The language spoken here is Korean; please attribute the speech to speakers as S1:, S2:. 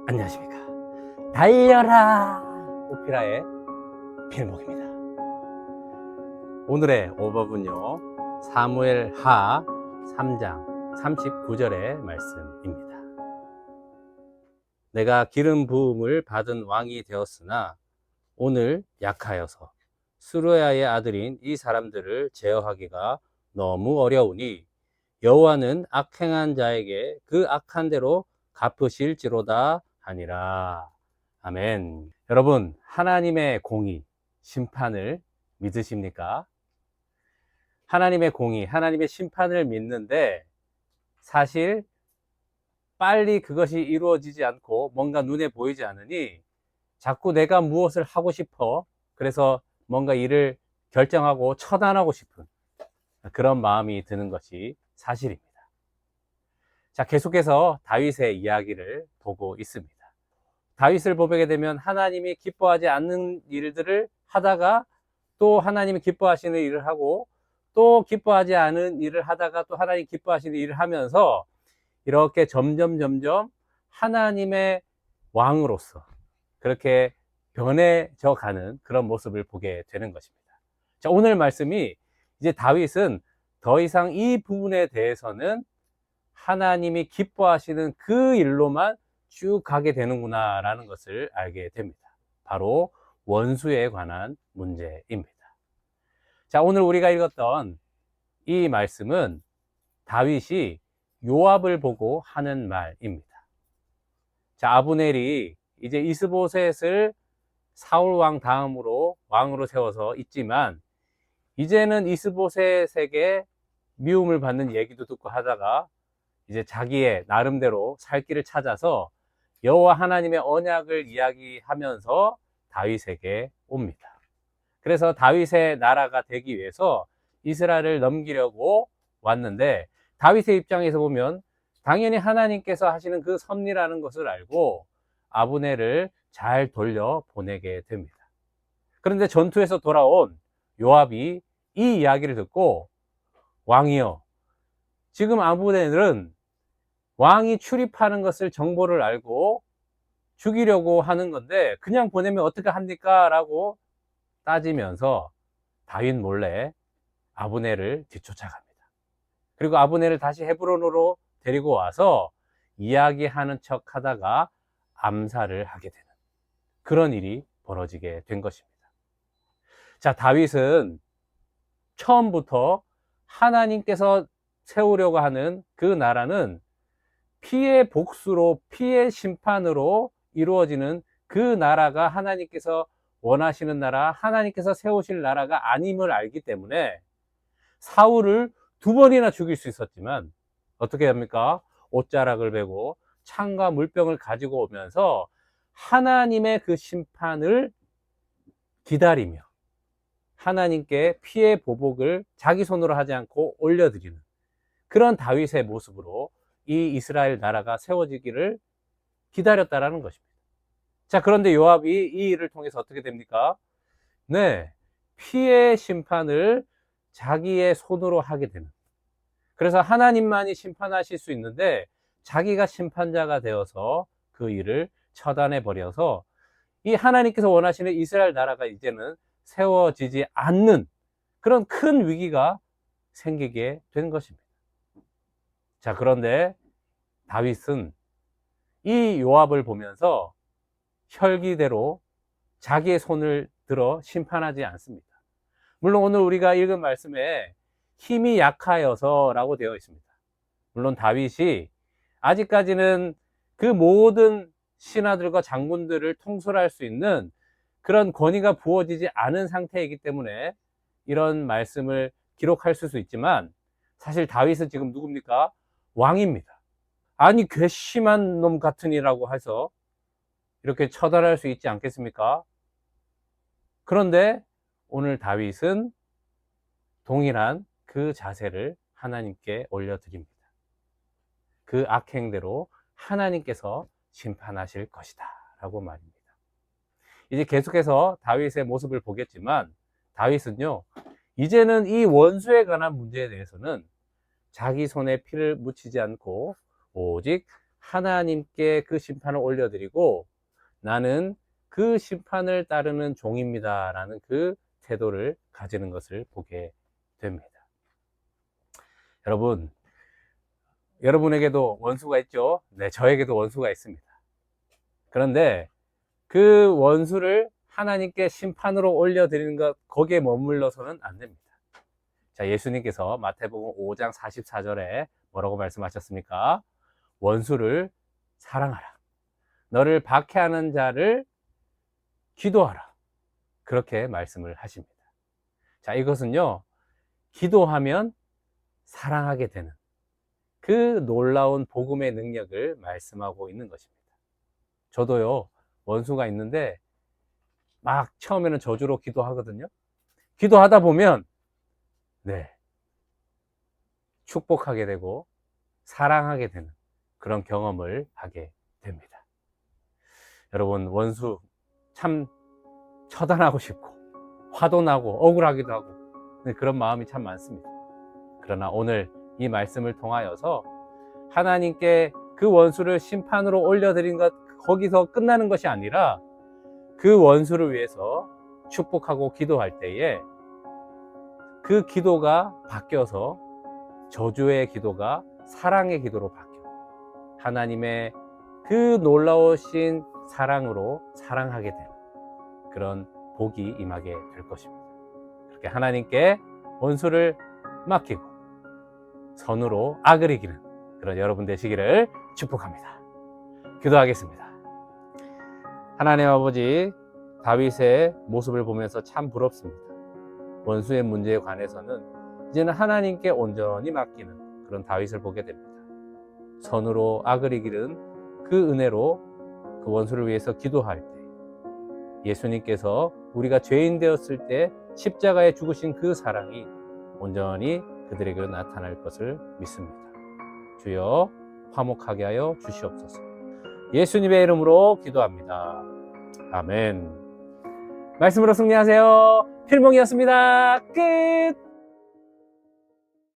S1: 안녕하십니까. 달려라 오피라의 필목입니다. 오늘의 오법은요, 사무엘 하 3장 39절의 말씀입니다. 내가 기름 부음을 받은 왕이 되었으나 오늘 약하여서 스루야의 아들인 이 사람들을 제어하기가 너무 어려우니 여호와는 악행한 자에게 그 악한 대로 갚으실지로다 하니라. 아멘. 여러분, 하나님의 공의, 심판을 믿으십니까? 하나님의 공의, 하나님의 심판을 믿는데 사실 빨리 그것이 이루어지지 않고 뭔가 눈에 보이지 않으니 자꾸 내가 무엇을 하고 싶어, 그래서 뭔가 일을 결정하고 처단하고 싶은 그런 마음이 드는 것이 사실입니다. 자, 계속해서 다윗의 이야기를 보고 있습니다. 다윗을 보게 되면 하나님이 기뻐하지 않는 일들을 하다가 또 하나님이 기뻐하시는 일을 하고 또 기뻐하지 않은 일을 하다가 또 하나님 기뻐하시는 일을 하면서 이렇게 점점 하나님의 왕으로서 그렇게 변해져 가는 그런 모습을 보게 되는 것입니다. 자, 오늘 말씀이 이제 다윗은 더 이상 이 부분에 대해서는 하나님이 기뻐하시는 그 일로만 쭉 가게 되는구나 라는 것을 알게 됩니다. 바로 원수에 관한 문제입니다. 자, 오늘 우리가 읽었던 이 말씀은 다윗이 요압을 보고 하는 말입니다. 자, 아브넬이 이제 이스보셋을 사울 왕 다음으로 왕으로 세워서 있지만 이제는 이스보셋에게 미움을 받는 얘기도 듣고 하다가 이제 자기의 나름대로 살 길을 찾아서 여호와 하나님의 언약을 이야기하면서 다윗에게 옵니다. 그래서 다윗의 나라가 되기 위해서 이스라엘을 넘기려고 왔는데 다윗의 입장에서 보면 당연히 하나님께서 하시는 그 섭리라는 것을 알고 아브넬을 잘 돌려 보내게 됩니다. 그런데 전투에서 돌아온 요압이 이 이야기를 듣고 왕이여, 지금 아브넬은 왕이 출입하는 것을 정보를 알고 죽이려고 하는 건데 그냥 보내면 어떻게 합니까? 라고 따지면서 다윗 몰래 아브넬을 뒤쫓아갑니다. 그리고 아브넬을 다시 헤브론으로 데리고 와서 이야기하는 척 하다가 암살을 하게 되는 그런 일이 벌어지게 된 것입니다. 자, 다윗은 처음부터 하나님께서 세우려고 하는 그 나라는 피의 복수로, 피의 심판으로 이루어지는 그 나라가 하나님께서 원하시는 나라, 하나님께서 세우실 나라가 아님을 알기 때문에 사울을 2번이나 죽일 수 있었지만 어떻게 합니까? 옷자락을 베고 창과 물병을 가지고 오면서 하나님의 그 심판을 기다리며 하나님께 피의 보복을 자기 손으로 하지 않고 올려드리는 그런 다윗의 모습으로 이 이스라엘 나라가 세워지기를 기다렸다라는 것입니다. 자, 그런데 요압이 이 일을 통해서 어떻게 됩니까? 네, 피의 심판을 자기의 손으로 하게 되는. 그래서 하나님만이 심판하실 수 있는데 자기가 심판자가 되어서 그 일을 처단해 버려서 이 하나님께서 원하시는 이스라엘 나라가 이제는 세워지지 않는 그런 큰 위기가 생기게 된 것입니다. 자, 그런데 다윗은 이 요압을 보면서 혈기대로 자기의 손을 들어 심판하지 않습니다. 물론 오늘 우리가 읽은 말씀에 힘이 약하여서 라고 되어 있습니다. 물론 다윗이 아직까지는 그 모든 신하들과 장군들을 통솔할 수 있는 그런 권위가 부어지지 않은 상태이기 때문에 이런 말씀을 기록할 수 있지만 사실 다윗은 지금 누굽니까? 왕입니다. 아니, 괘씸한 놈 같으니라고 해서 이렇게 처단할 수 있지 않겠습니까? 그런데 오늘 다윗은 동일한 그 자세를 하나님께 올려드립니다. 그 악행대로 하나님께서 심판하실 것이다 라고 말입니다. 이제 계속해서 다윗의 모습을 보겠지만 다윗은요, 이제는 이 원수에 관한 문제에 대해서는 자기 손에 피를 묻히지 않고 오직 하나님께 그 심판을 올려드리고 나는 그 심판을 따르는 종입니다 라는 그 태도를 가지는 것을 보게 됩니다. 여러분, 여러분에게도 원수가 있죠? 네, 저에게도 원수가 있습니다. 그런데 그 원수를 하나님께 심판으로 올려드리는 것, 거기에 머물러서는 안 됩니다. 자, 예수님께서 마태복음 5장 44절에 뭐라고 말씀하셨습니까? 원수를 사랑하라. 너를 박해하는 자를 기도하라. 그렇게 말씀을 하십니다. 자, 이것은요, 기도하면 사랑하게 되는 그 놀라운 복음의 능력을 말씀하고 있는 것입니다. 저도요, 원수가 있는데 막 처음에는 저주로 기도하거든요. 기도하다 보면 네, 축복하게 되고 사랑하게 되는 그런 경험을 하게 됩니다. 여러분, 원수 참 처단하고 싶고 화도 나고 억울하기도 하고 그런 마음이 참 많습니다. 그러나 오늘 이 말씀을 통하여서 하나님께 그 원수를 심판으로 올려드린 것, 거기서 끝나는 것이 아니라 그 원수를 위해서 축복하고 기도할 때에 그 기도가 바뀌어서 저주의 기도가 사랑의 기도로 바뀌어 하나님의 그 놀라우신 사랑으로 사랑하게 되는 그런 복이 임하게 될 것입니다. 그렇게 하나님께 원수를 맡기고 선으로 악을 이기는 그런 여러분 되시기를 축복합니다. 기도하겠습니다. 하나님 아버지, 다윗의 모습을 보면서 참 부럽습니다. 원수의 문제에 관해서는 이제는 하나님께 온전히 맡기는 그런 다윗을 보게 됩니다. 선으로 악을 이기는 그 은혜로 그 원수를 위해서 기도할 때 예수님께서 우리가 죄인 되었을 때 십자가에 죽으신 그 사랑이 온전히 그들에게로 나타날 것을 믿습니다. 주여 화목하게 하여 주시옵소서. 예수님의 이름으로 기도합니다. 아멘. 말씀으로 승리하세요. 필몽이었습니다. 끝.